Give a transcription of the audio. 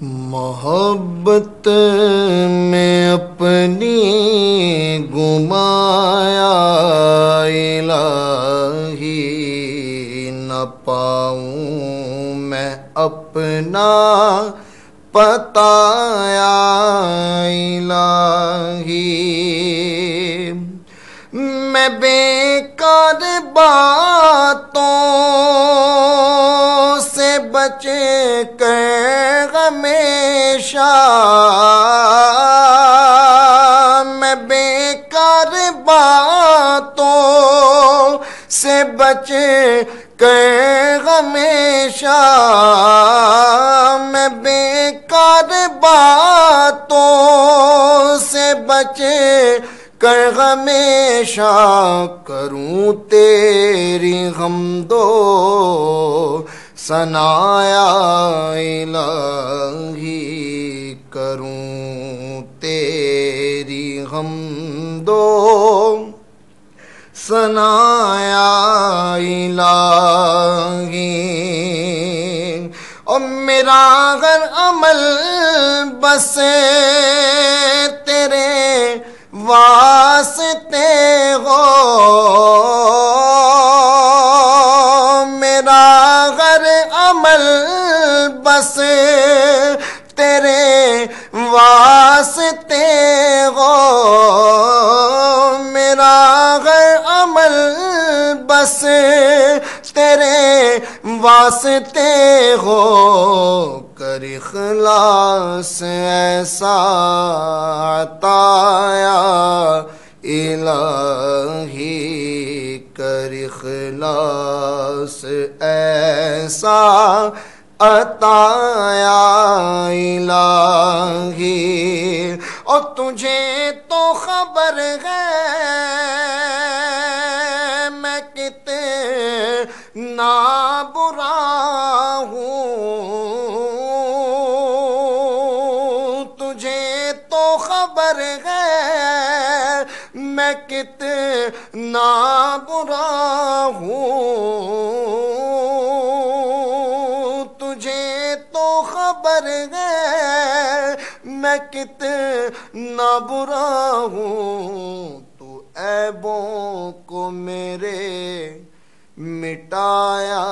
محبت میں اپنی گمایا الہی، نہ پاؤں میں اپنا پتایا الہی۔ میں بیکار باتوں سے بچ کر ہمیشہ، میں بیکار باتوں سے بچ کر ہمیشہ، میں بیکار باتوں سے بچ کر ہمیشہ کروں تیری حمد و ثنایا الہی، کروں تیری حمد و ثنایا الہی۔ اور میرا ہر عمل بس تیرے واسطے ہو، میرا ہر عمل بس تیرے واسطے ہو، میرا ہر عمل بس تیرے واسطے ہو، کر اخلاص ایسا عطایا الہی، کر اخلاص ایسا عطایا الہی۔ اور تجھے تو خبر ہے میں کتنا برا ہوں، تجھے تو خبر ہے میں کتنا برا ہوں، تجھے تو خبر ہے میں کتنا برا ہوں، تو عیبوں کو میرے مٹایا